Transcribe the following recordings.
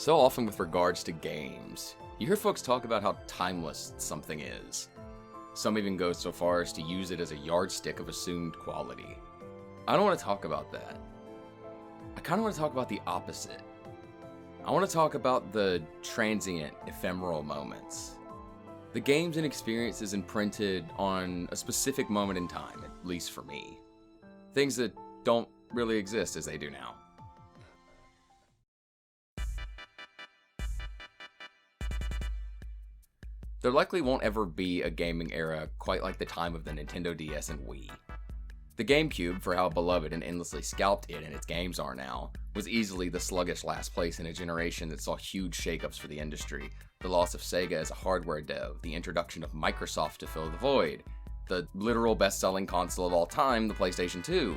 So often with regards to games, you hear folks talk about how timeless something is. Some even go so far as to use it as a yardstick of assumed quality. I don't want to talk about that. I kind of want to talk about the opposite. I want to talk about the transient, ephemeral moments. The games and experiences imprinted on a specific moment in time, at least for me. Things that don't really exist as they do now. There likely won't ever be a gaming era quite like the time of the Nintendo DS and Wii. The GameCube, for how beloved and endlessly scalped it and its games are now, was easily the sluggish last place in a generation that saw huge shakeups for the industry, the loss of Sega as a hardware dev, the introduction of Microsoft to fill the void, the literal best-selling console of all time, the PlayStation 2.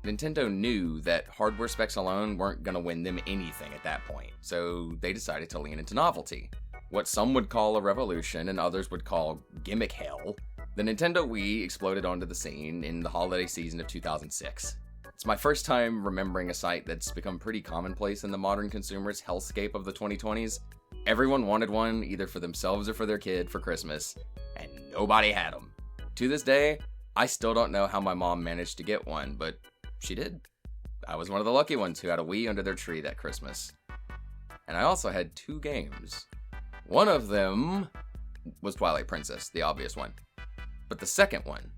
Nintendo knew that hardware specs alone weren't going to win them anything at that point, so they decided to lean into novelty. What some would call a revolution and others would call gimmick hell, the Nintendo Wii exploded onto the scene in the holiday season of 2006. It's my first time remembering a sight that's become pretty commonplace in the modern consumer's hellscape of the 2020s. Everyone wanted one, either for themselves or for their kid for Christmas, and nobody had them. To this day, I still don't know how my mom managed to get one, but she did. I was one of the lucky ones who had a Wii under their tree that Christmas. And I also had 2 games. One of them was Twilight Princess, the obvious one. But the second one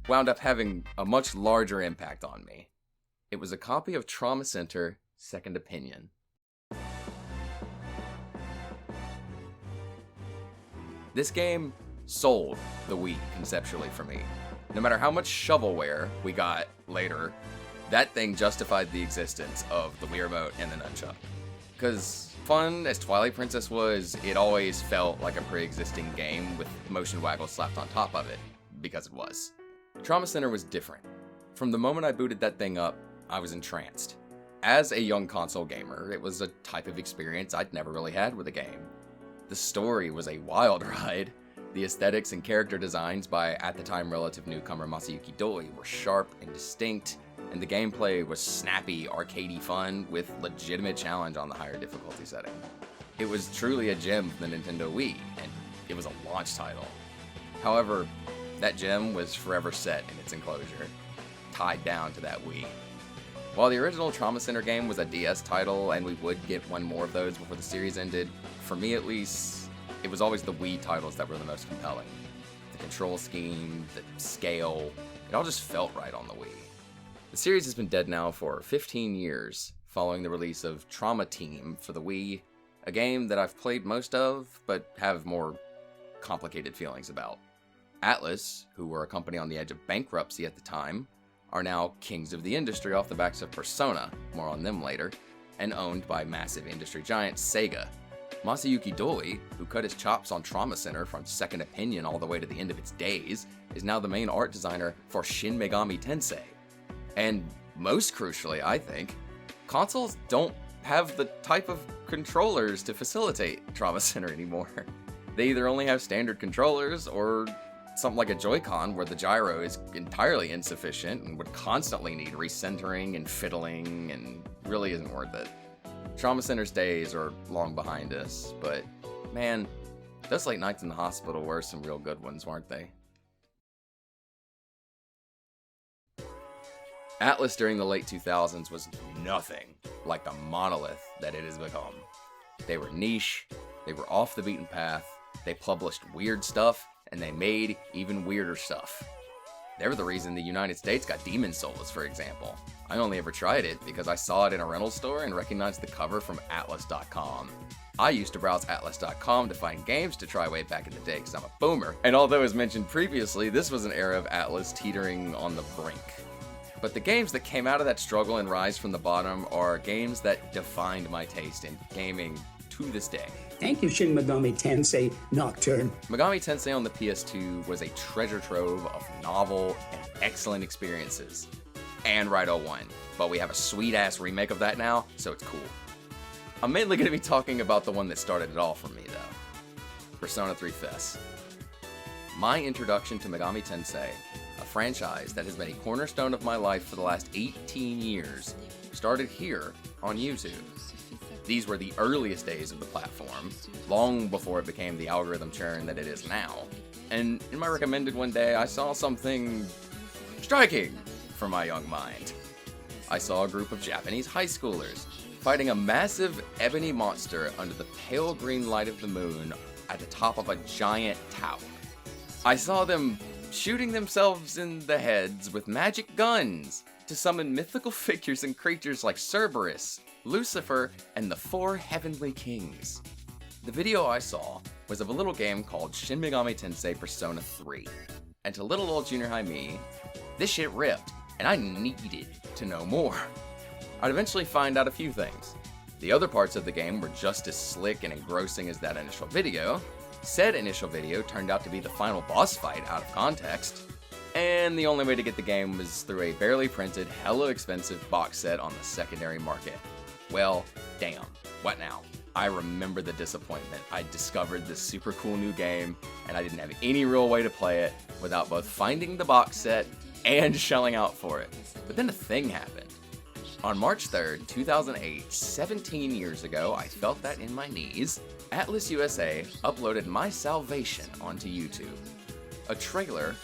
wound up having a much larger impact on me. It was a copy of Trauma Center: Second Opinion. This game sold the Wii conceptually for me. No matter how much shovelware we got later, that thing justified the existence of the Wii Remote and the nunchuck. Because fun as Twilight Princess was, it always felt like a pre-existing game with motion waggle slapped on top of it, because it was. Trauma Center was different. From the moment I booted that thing up, I was entranced. As a young console gamer, it was a type of experience I'd never really had with a game. The story was a wild ride. The aesthetics and character designs by at the time relative newcomer Masayuki Doi were sharp and distinct, and the gameplay was snappy, arcadey fun with legitimate challenge on the higher difficulty setting. It was truly a gem for the Nintendo Wii, and it was a launch title. However, that gem was forever set in its enclosure, tied down to that Wii. While the original Trauma Center game was a DS title, and we would get one more of those before the series ended, for me at least, it was always the Wii titles that were the most compelling. The control scheme, the scale, it all just felt right on the Wii. The series has been dead now for 15 years, following the release of Trauma Team for the Wii, a game that I've played most of, but have more complicated feelings about. Atlus, who were a company on the edge of bankruptcy at the time, are now kings of the industry off the backs of Persona, more on them later, and owned by massive industry giant Sega. Masayuki Doi, who cut his chops on Trauma Center from Second Opinion all the way to the end of its days, is now the main art designer for Shin Megami Tensei. And most crucially, I think, consoles don't have the type of controllers to facilitate Trauma Center anymore. They either only have standard controllers or something like a Joy-Con where the gyro is entirely insufficient and would constantly need recentering and fiddling and really isn't worth it. Trauma Center's days are long behind us, but man, those late nights in the hospital were some real good ones, weren't they? Atlus during the late 2000s was nothing like the monolith that it has become. They were niche, they were off the beaten path, they published weird stuff, and they made even weirder stuff. They were the reason the United States got Demon's Souls, for example. I only ever tried it because I saw it in a rental store and recognized the cover from Atlus.com. I used to browse Atlus.com to find games to try way back in the day because I'm a boomer. And although as mentioned previously, this was an era of Atlus teetering on the brink. But the games that came out of that struggle and rise from the bottom are games that defined my taste in gaming to this day. Thank you, Shin Megami Tensei Nocturne. Megami Tensei on the PS2 was a treasure trove of novel and excellent experiences. And Ride 01, but we have a sweet-ass remake of that now, so it's cool. I'm mainly going to be talking about the one that started it all for me, though. Persona 3 FES. My introduction to Megami Tensei, a franchise that has been a cornerstone of my life for the last 18 years, started here on YouTube. These were the earliest days of the platform, long before it became the algorithm churn that it is now. And in my recommended one day, I saw something striking for my young mind. I saw a group of Japanese high schoolers fighting a massive ebony monster under the pale green light of the moon at the top of a giant tower. I saw them shooting themselves in the heads with magic guns to summon mythical figures and creatures like Cerberus, Lucifer, and the 4 Heavenly Kings. The video I saw was of a little game called Shin Megami Tensei Persona 3. And to little old junior high me, this shit ripped, and I needed to know more. I'd eventually find out a few things. The other parts of the game were just as slick and engrossing as that initial video. Said initial video turned out to be the final boss fight out of context. And the only way to get the game was through a barely printed, hella expensive box set on the secondary market. Well, damn. What now? I remember the disappointment. I discovered this super cool new game, and I didn't have any real way to play it without both finding the box set and shelling out for it. But then a thing happened. On March 3rd, 2008, 17 years ago, I felt that in my knees, Atlus USA uploaded my salvation onto YouTube. A trailer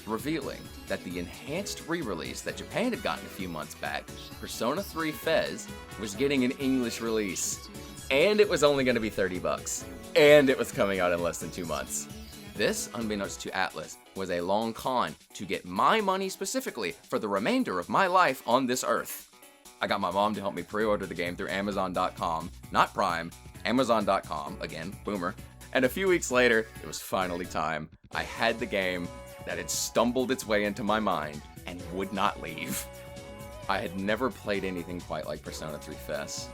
revealing that the enhanced re-release that Japan had gotten a few months back, Persona 3 Fez, was getting an English release. And it was only going to be $30. And it was coming out in less than 2 months. This, unbeknownst to Atlus, was a long con to get my money specifically for the remainder of my life on this earth. I got my mom to help me pre-order the game through Amazon.com, not Prime, Amazon.com, again, boomer. And a few weeks later, it was finally time. I had the game that had stumbled its way into my mind and would not leave. I had never played anything quite like Persona 3 Fez.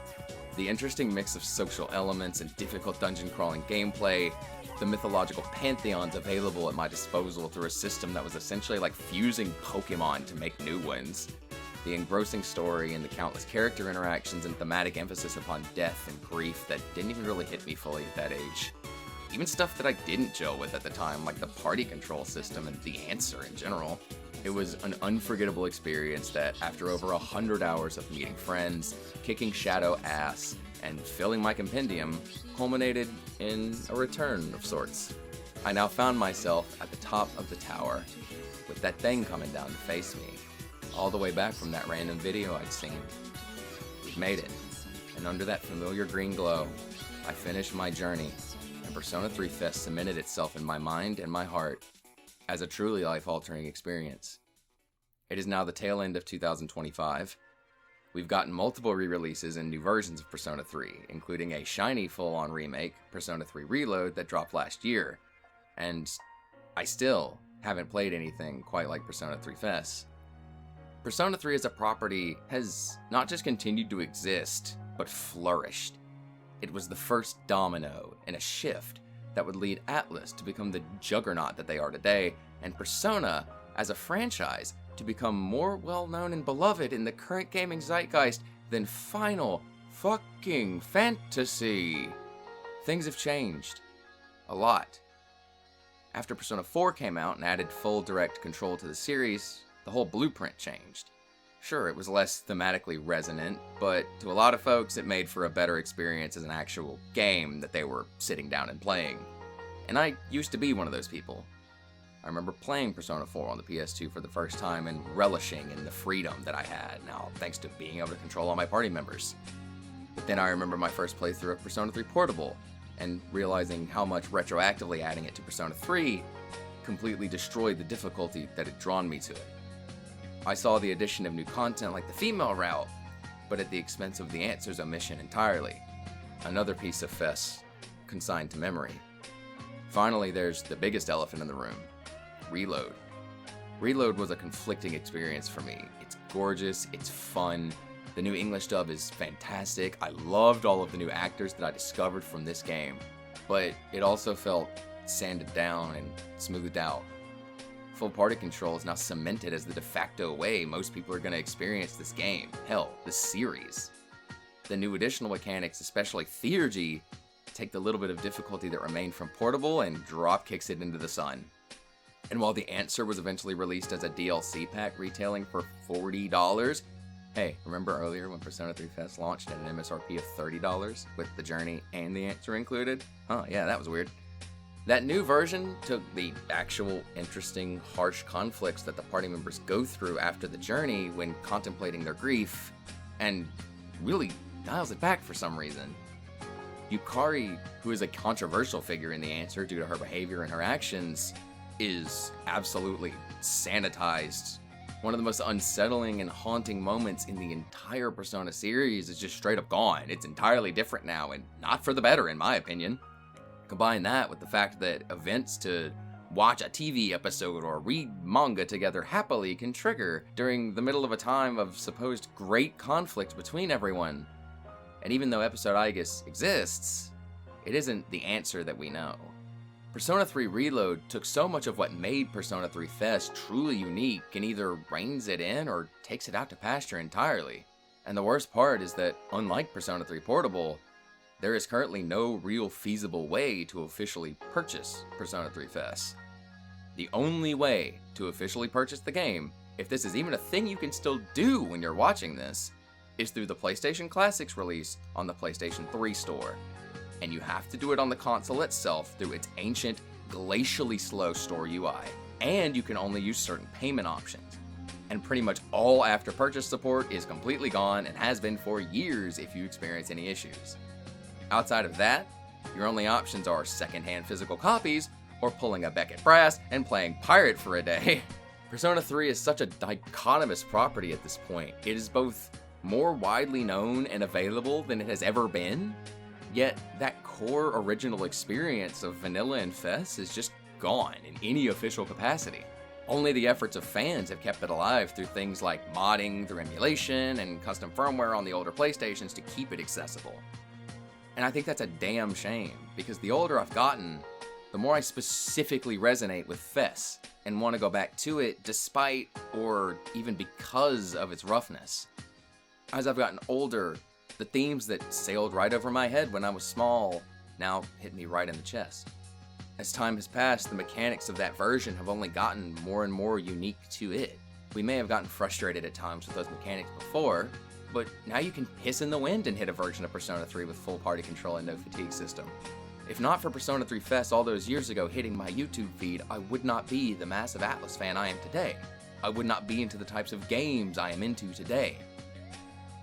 The interesting mix of social elements and difficult dungeon crawling gameplay, the mythological pantheons available at my disposal through a system that was essentially like fusing Pokemon to make new ones, the engrossing story and the countless character interactions and thematic emphasis upon death and grief that didn't even really hit me fully at that age. Even stuff that I didn't gel with at the time, like the party control system and the answer in general. It was an unforgettable experience that, after over 100 hours of meeting friends, kicking shadow ass, and filling my compendium, culminated in a return of sorts. I now found myself at the top of the tower, with that thing coming down to face me, all the way back from that random video I'd seen. We'd made it, and under that familiar green glow, I finished my journey, and Persona 3 Fest cemented itself in my mind and my heart as a truly life-altering experience. It is now the tail end of 2025. We've gotten multiple re-releases and new versions of Persona 3, including a shiny full-on remake, Persona 3 Reload, that dropped last year. And I still haven't played anything quite like Persona 3 Fest. Persona 3 as a property has not just continued to exist, but flourished. It was the first domino in a shift that would lead Atlus to become the juggernaut that they are today, and Persona, as a franchise, to become more well-known and beloved in the current gaming zeitgeist than Final fucking Fantasy. Things have changed. A lot. After Persona 4 came out and added full direct control to the series, the whole blueprint changed. Sure, it was less thematically resonant, but to a lot of folks it made for a better experience as an actual game that they were sitting down and playing. And I used to be one of those people. I remember playing Persona 4 on the PS2 for the first time and relishing in the freedom that I had now, thanks to being able to control all my party members. But then I remember my first playthrough of Persona 3 Portable, and realizing how much retroactively adding it to Persona 3 completely destroyed the difficulty that had drawn me to it. I saw the addition of new content like the female route, but at the expense of the answers omission entirely. Another piece of Fest consigned to memory. Finally, there's the biggest elephant in the room. Reload. Reload was a conflicting experience for me. It's gorgeous, it's fun, the new English dub is fantastic, I loved all of the new actors that I discovered from this game, but it also felt sanded down and smoothed out. Full party control is now cemented as the de facto way most people are going to experience this game, hell, this series. The new additional mechanics, especially Theurgy, take the little bit of difficulty that remained from Portable and drop kicks it into the sun. And while the answer was eventually released as a DLC pack retailing for $40, Hey, remember earlier when Persona 3 Fest launched at an MSRP of $30 with the journey and the answer included? Huh, yeah, that was weird. That new version took the actual interesting, harsh conflicts that the party members go through after the journey when contemplating their grief, and really dials it back for some reason. Yukari, who is a controversial figure in the answer due to her behavior and her actions, is absolutely sanitized. One of the most unsettling and haunting moments in the entire Persona series is just straight up gone. It's entirely different now, and not for the better, in my opinion. Combine that with the fact that events to watch a TV episode or read manga together happily can trigger during the middle of a time of supposed great conflict between everyone. And even though episode Aegis exists, it isn't the answer that we know. Persona 3 Reload took so much of what made Persona 3 Fest truly unique and either reins it in or takes it out to pasture entirely. And the worst part is that, unlike Persona 3 Portable, there is currently no real feasible way to officially purchase Persona 3 Fest. The only way to officially purchase the game, if this is even a thing you can still do when you're watching this, is through the PlayStation Classics release on the PlayStation 3 store. And you have to do it on the console itself through its ancient, glacially slow store UI. And you can only use certain payment options. And pretty much all after purchase support is completely gone and has been for years if you experience any issues. Outside of that, your only options are secondhand physical copies or pulling a Beckett Brass and playing Pirate for a day. Persona 3 is such a dichotomous property at this point. It is both more widely known and available than it has ever been, yet that core original experience of Vanilla and Fest is just gone in any official capacity. Only the efforts of fans have kept it alive through things like modding, through emulation, and custom firmware on the older PlayStations to keep it accessible. And I think that's a damn shame, because the older I've gotten, the more I specifically resonate with Fest and want to go back to it despite or even because of its roughness. As I've gotten older, the themes that sailed right over my head when I was small now hit me right in the chest. As time has passed, the mechanics of that version have only gotten more and more unique to it. We may have gotten frustrated at times with those mechanics before, but now you can piss in the wind and hit a version of Persona 3 with full party control and no fatigue system. If not for Persona 3 Fest all those years ago hitting my YouTube feed, I would not be the massive Atlus fan I am today. I would not be into the types of games I am into today.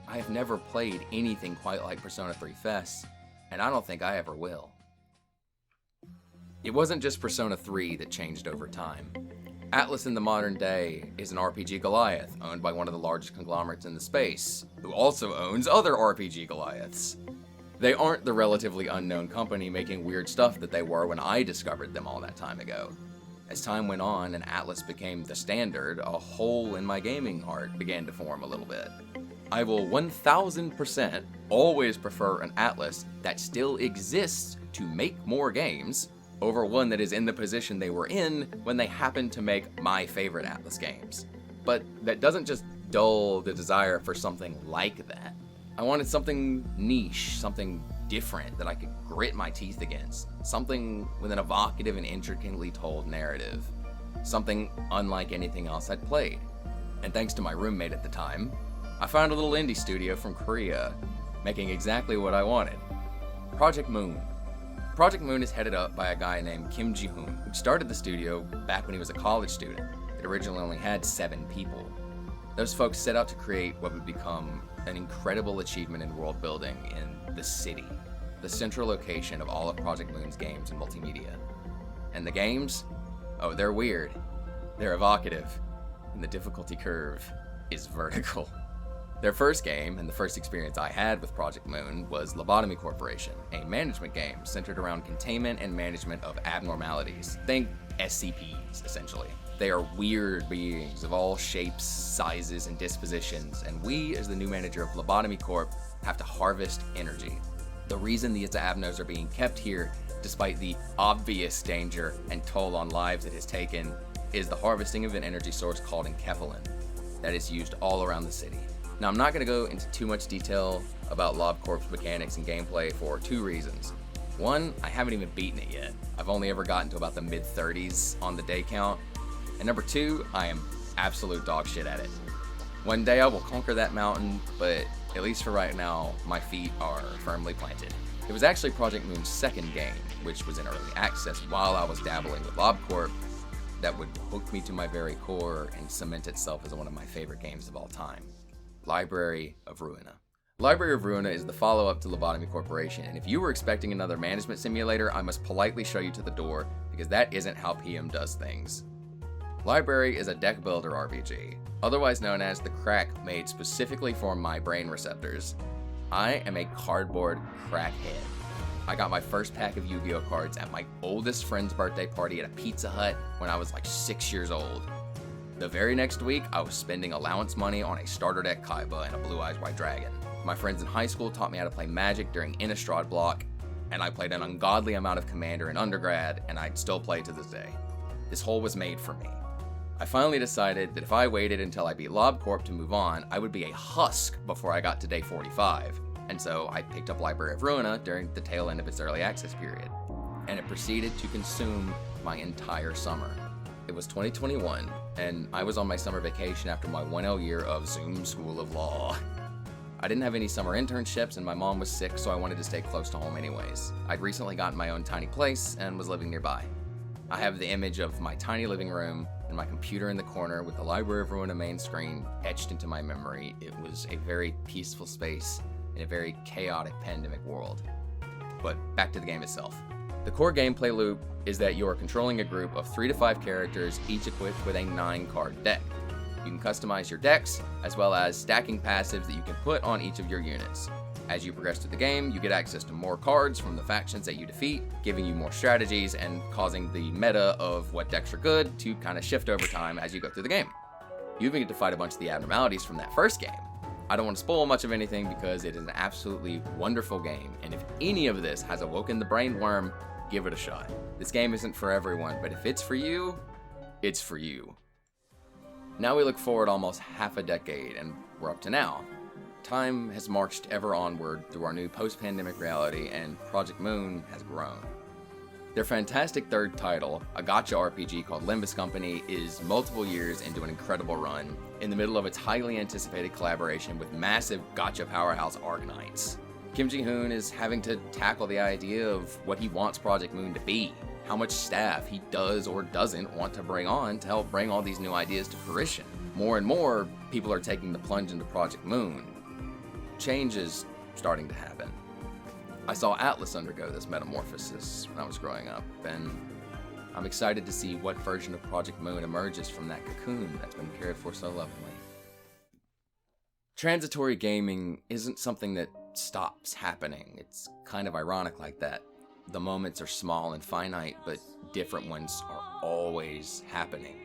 I have never played anything quite like Persona 3 Fest, and I don't think I ever will. It wasn't just Persona 3 that changed over time. Atlus in the modern day is an RPG Goliath owned by one of the largest conglomerates in the space, who also owns other RPG Goliaths. They aren't the relatively unknown company making weird stuff that they were when I discovered them all that time ago. As time went on and Atlus became the standard, a hole in my gaming heart began to form a little bit. I will 1000% always prefer an Atlus that still exists to make more games over one that is in the position they were in when they happened to make my favorite Atlus games. But that doesn't just dull the desire for something like that. I wanted something niche, something different that I could grit my teeth against, something with an evocative and intricately told narrative, something unlike anything else I'd played. And thanks to my roommate at the time, I found a little indie studio from Korea making exactly what I wanted. Project Moon. Project Moon is headed up by a guy named Kim Ji-hoon, who started the studio back when he was a college student. It originally only had 7 people. Those folks set out to create what would become an incredible achievement in world building in the city, the central location of all of Project Moon's games and multimedia. And the games? Oh, they're weird. They're evocative. And the difficulty curve is vertical. Their first game, and the first experience I had with Project Moon, was Lobotomy Corporation, a management game centered around containment and management of abnormalities. Think SCPs, essentially. They are weird beings of all shapes, sizes, and dispositions, and we, as the new manager of Lobotomy Corp, have to harvest energy. The reason these abnos are being kept here, despite the obvious danger and toll on lives it has taken, is the harvesting of an energy source called enkephalin that is used all around the city. Now, I'm not going to go into too much detail about Lob Corp's mechanics and gameplay for 2 reasons. One, I haven't even beaten it yet. I've only ever gotten to about the mid-30s on the day count. And number 2, I am absolute dog shit at it. One day I will conquer that mountain, but at least for right now, my feet are firmly planted. It was actually Project Moon's second game, which was in early access while I was dabbling with LobCorp, that would hook me to my very core and cement itself as one of my favorite games of all time. Library of Ruina. Library of Ruina is the follow-up to Lobotomy Corporation, and if you were expecting another management simulator, I must politely show you to the door, because that isn't how PM does things. Library is a deck builder RPG, otherwise known as the crack made specifically for my brain receptors. I am a cardboard crackhead. I got my first pack of Yu-Gi-Oh cards at my oldest friend's birthday party at a Pizza Hut when I was like 6 years old. The very next week, I was spending allowance money on a starter deck Kaiba and a Blue Eyes White Dragon. My friends in high school taught me how to play Magic during Innistrad block, and I played an ungodly amount of Commander in undergrad, and I still play to this day. This hole was made for me. I finally decided that if I waited until I beat LobCorp to move on, I would be a husk before I got to day 45. And so I picked up Library of Ruina during the tail end of its early access period, and it proceeded to consume my entire summer. It was 2021, and I was on my summer vacation after my 1L year of Zoom School of Law. I didn't have any summer internships, and my mom was sick, so I wanted to stay close to home anyways. I'd recently gotten my own tiny place and was living nearby. I have the image of my tiny living room and my computer in the corner with the Library of Ruina main screen etched into my memory. It was a very peaceful space in a very chaotic pandemic world. But back to the game itself. The core gameplay loop is that you are controlling a group of 3 to 5 characters, each equipped with a 9-card deck. You can customize your decks, as well as stacking passives that you can put on each of your units. As you progress through the game, you get access to more cards from the factions that you defeat, giving you more strategies and causing the meta of what decks are good to kind of shift over time as you go through the game. You even get to fight a bunch of the abnormalities from that first game. I don't want to spoil much of anything because it is an absolutely wonderful game, and if any of this has awoken the brain worm, give it a shot. This game isn't for everyone, but if it's for you, it's for you. Now we look forward almost half a decade, and we're up to now. Time has marched ever onward through our new post-pandemic reality, and Project Moon has grown. Their fantastic third title, a gacha RPG called Limbus Company, is multiple years into an incredible run, in the middle of its highly anticipated collaboration with massive gacha powerhouse Arknights. Kim Ji-hoon is having to tackle the idea of what he wants Project Moon to be, how much staff he does or doesn't want to bring on to help bring all these new ideas to fruition. More and more people are taking the plunge into Project Moon. Change is starting to happen. I saw Atlus undergo this metamorphosis when I was growing up, and I'm excited to see what version of Project Moon emerges from that cocoon that's been cared for so lovingly. Transitory gaming isn't something that stops happening. It's kind of ironic like that. The moments are small and finite, but different ones are always happening.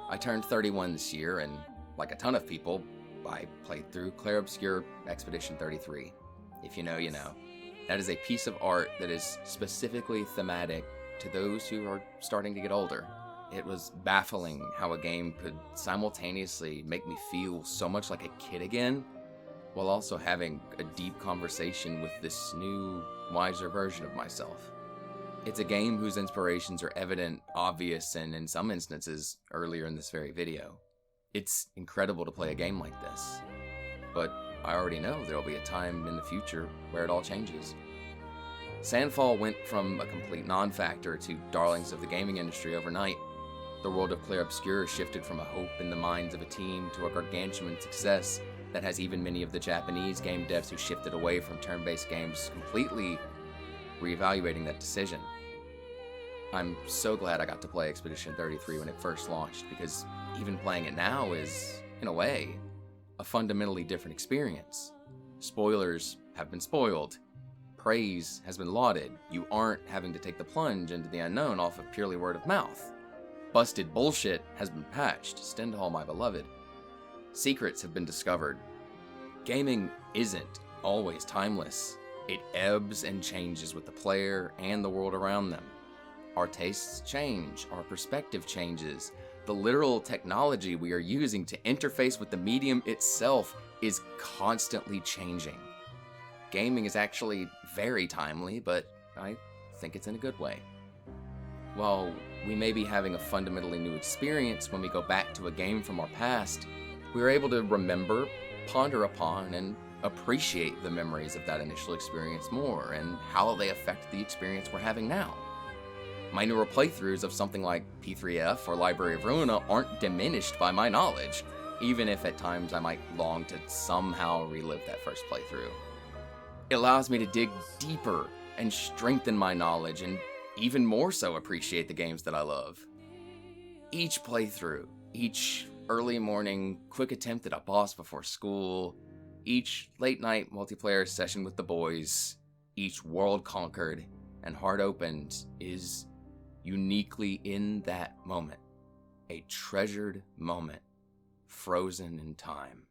I turned 31 this year, and like a ton of people, I played through Clair Obscur Expedition 33. If you know, you know. That is a piece of art that is specifically thematic to those who are starting to get older. It was baffling how a game could simultaneously make me feel so much like a kid again, while also having a deep conversation with this new, wiser version of myself. It's a game whose inspirations are evident, obvious, and in some instances, earlier in this very video. It's incredible to play a game like this, but I already know there'll be a time in the future where it all changes. Sandfall went from a complete non-factor to darlings of the gaming industry overnight. The world of Clair Obscur shifted from a hope in the minds of a team to a gargantuan success that has even many of the Japanese game devs who shifted away from turn-based games completely reevaluating that decision. I'm so glad I got to play Expedition 33 when it first launched, because even playing it now is, in a way, a fundamentally different experience. Spoilers have been spoiled. Praise has been lauded. You aren't having to take the plunge into the unknown off of purely word of mouth. Busted bullshit has been patched. Stendhal, my beloved. Secrets have been discovered. Gaming isn't always timeless. It ebbs and changes with the player and the world around them. Our tastes change, our perspective changes. The literal technology we are using to interface with the medium itself is constantly changing. Gaming is actually very timely, but I think it's in a good way. While we may be having a fundamentally new experience when we go back to a game from our past, we were able to remember, ponder upon, and appreciate the memories of that initial experience more and how they affect the experience we're having now. My newer playthroughs of something like P3F or Library of Ruina aren't diminished by my knowledge, even if at times I might long to somehow relive that first playthrough. It allows me to dig deeper and strengthen my knowledge and even more so appreciate the games that I love. Each playthrough, each early morning quick attempt at a boss before school, each late night multiplayer session with the boys, each world conquered and heart opened is uniquely in that moment, a treasured moment, frozen in time.